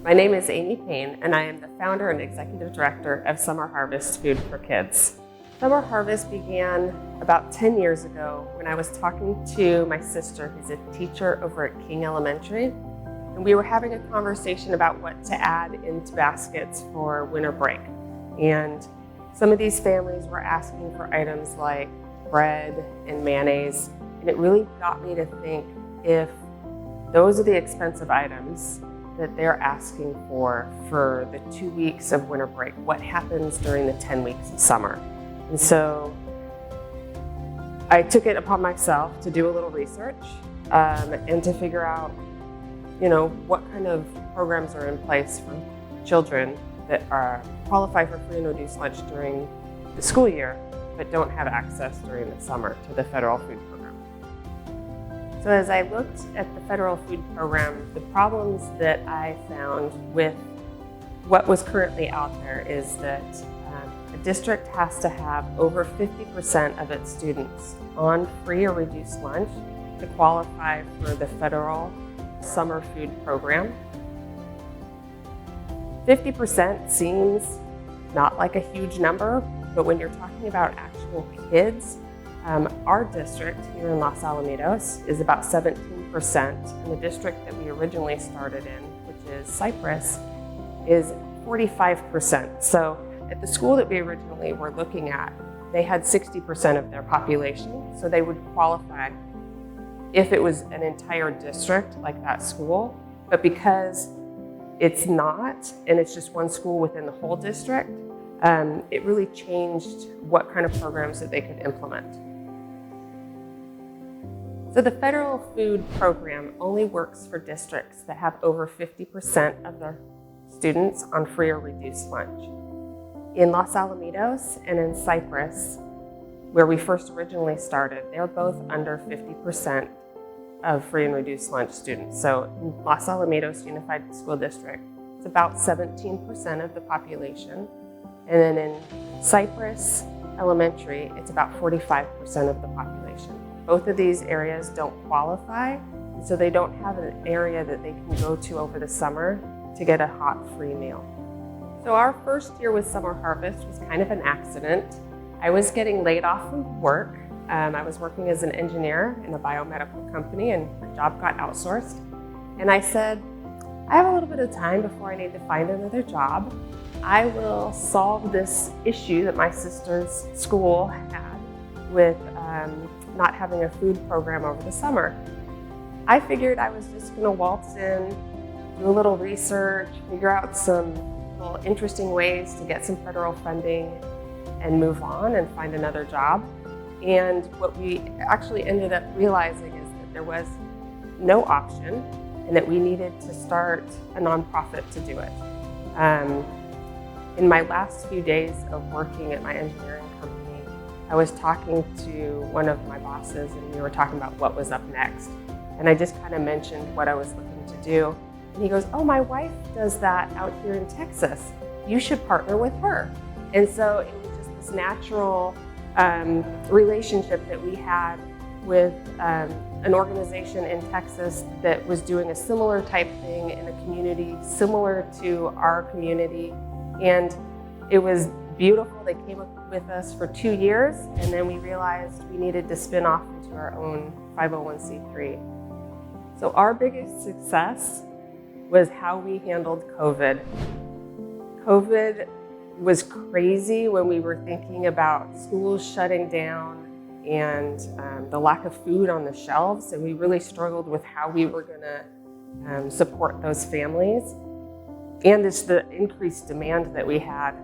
My name is Amy Payne, and I am the founder and executive director of Summer Harvest Food for Kids. Summer Harvest began about 10 years ago when I was talking to my sister, who's a teacher over at King Elementary, and we were having a conversation about what to add into baskets for winter break. And some of these families were asking for items like bread and mayonnaise, and it really got me to think, if those are the expensive items that they're asking for the 2 weeks of winter break, what happens during the 10 weeks of summer? And so I took it upon myself to do a little research and to figure out, what kind of programs are in place for children that qualify for free and reduced lunch during the school year, but don't have access during the summer to the federal food program. So as I looked at the federal food program, the problems that I found with what was currently out there is that a district has to have over 50% of its students on free or reduced lunch to qualify for the federal summer food program. 50% seems not like a huge number, but when you're talking about actual kids, our district here in Los Alamitos is about 17%, and the district that we originally started in, which is Cypress, is 45%. So at the school that we originally were looking at, they had 60% of their population, so they would qualify if it was an entire district like that school. But because it's not, and it's just one school within the whole district, it really changed what kind of programs that they could implement. So the federal food program only works for districts that have over 50% of their students on free or reduced lunch. In Los Alamitos and in Cypress, where we first originally started, they're both under 50% of free and reduced lunch students. So in Los Alamitos Unified School District, it's about 17% of the population. And then in Cypress Elementary, it's about 45% of the population. Both of these areas don't qualify, and so they don't have an area that they can go to over the summer to get a hot free meal. So our first year with Summer Harvest was kind of an accident. I was getting laid off from work. I was working as an engineer in a biomedical company, and my job got outsourced. And I said, I have a little bit of time before I need to find another job. I will solve this issue that my sister's school had with not having a food program over the summer. I figured I was just going to waltz in, do a little research, figure out some little interesting ways to get some federal funding and move on and find another job. And what we actually ended up realizing is that there was no option and that we needed to start a nonprofit to do it. In my last few days of working at my engineering company, I was talking to one of my bosses, and we were talking about what was up next. And I just kind of mentioned what I was looking to do. And he goes, oh, my wife does that out here in Texas. You should partner with her. And so it was just this natural relationship that we had with an organization in Texas that was doing a similar type thing in a community similar to our community. And it was beautiful. They came up with us for 2 years, and then we realized we needed to spin off into our own 501c3. So our biggest success was how we handled COVID. COVID was crazy when we were thinking about schools shutting down and the lack of food on the shelves, and we really struggled with how we were going to support those families. And it's the increased demand that we had.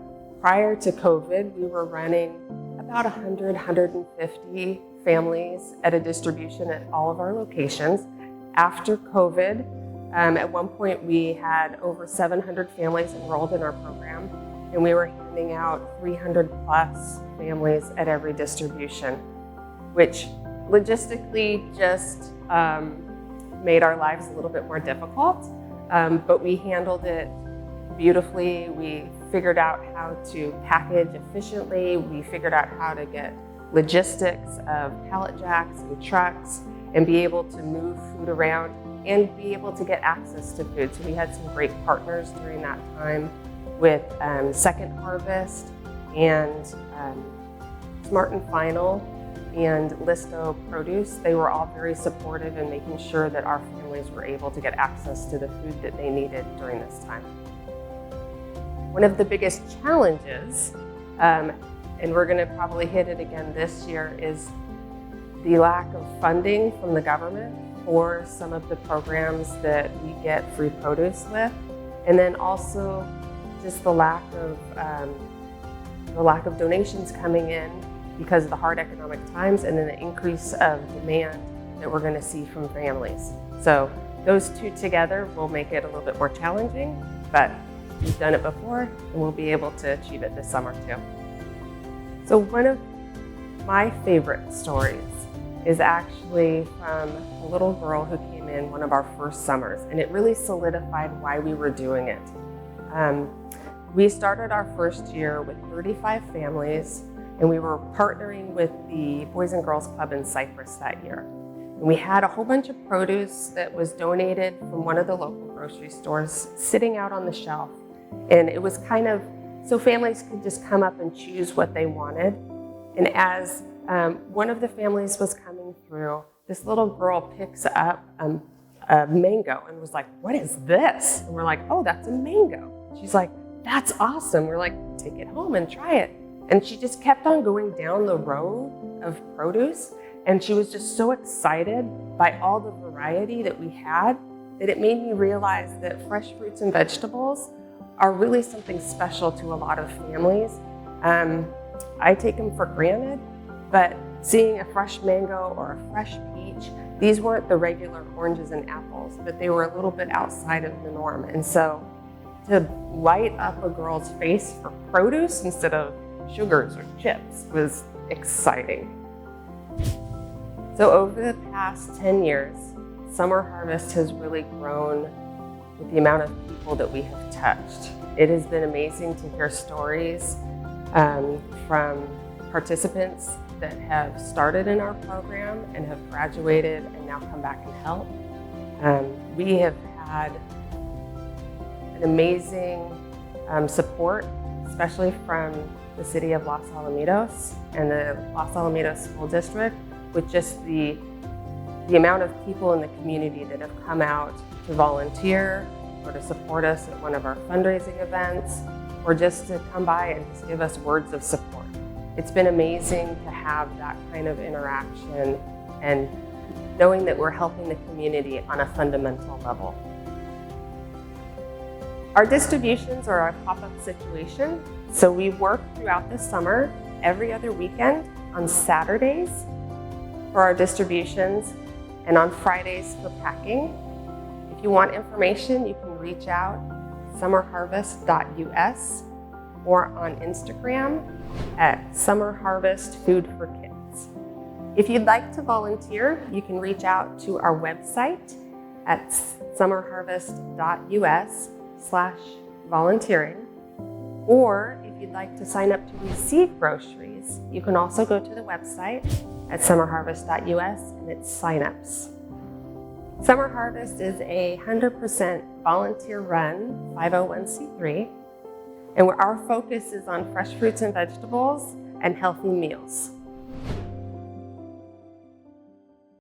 Prior to COVID, we were running about 100, 150 families at a distribution at all of our locations. After COVID, at one point we had over 700 families enrolled in our program, and we were handing out 300 plus families at every distribution, which logistically just made our lives a little bit more difficult, but we handled it beautifully. We figured out how to package efficiently. We figured out how to get logistics of pallet jacks and trucks and be able to move food around and be able to get access to food. So we had some great partners during that time with Second Harvest and Smart and Final and Listo Produce. They were all very supportive in making sure that our families were able to get access to the food that they needed during this time. One of the biggest challenges, and we're going to probably hit it again this year, is the lack of funding from the government for some of the programs that we get free produce with, and then also just the lack of donations coming in because of the hard economic times, and then the increase of demand that we're going to see from families. So those two together will make it a little bit more challenging, but we've done it before and we'll be able to achieve it this summer too. So one of my favorite stories is actually from a little girl who came in one of our first summers, and it really solidified why we were doing it. We started our first year with 35 families, and we were partnering with the Boys and Girls Club in Cypress that year. And we had a whole bunch of produce that was donated from one of the local grocery stores sitting out on the shelf. And it was kind of, so families could just come up and choose what they wanted. And as one of the families was coming through, this little girl picks up a mango and was like, "What is this?" And we're like, "Oh, that's a mango." She's like, "That's awesome." We're like, "Take it home and try it." And she just kept on going down the row of produce. And she was just so excited by all the variety that we had that it made me realize that fresh fruits and vegetables are really something special to a lot of families. I take them for granted, but seeing a fresh mango or a fresh peach, these weren't the regular oranges and apples, but they were a little bit outside of the norm. And so to light up a girl's face for produce instead of sugars or chips was exciting. So over the past 10 years, Summer Harvest has really grown with the amount of people that we have touched. It has been amazing to hear stories from participants that have started in our program and have graduated and now come back and help. We have had an amazing support, especially from the City of Los Alamitos and the Los Alamitos School District, with just the amount of people in the community that have come out to volunteer or to support us at one of our fundraising events, or just to come by and just give us words of support. It's been amazing to have that kind of interaction and knowing that we're helping the community on a fundamental level. Our distributions are a pop-up situation, so we work throughout the summer every other weekend on Saturdays for our distributions and on Fridays for packing. If you want information, you can reach out summerharvest.us or on Instagram at summerharvestfoodforkids. If you'd like to volunteer, you can reach out to our website at summerharvest.us/volunteering. Or if you'd like to sign up to receive groceries, you can also go to the website at summerharvest.us and it's signups. Summer Harvest is a 100% volunteer-run 501c3, and our focus is on fresh fruits and vegetables and healthy meals.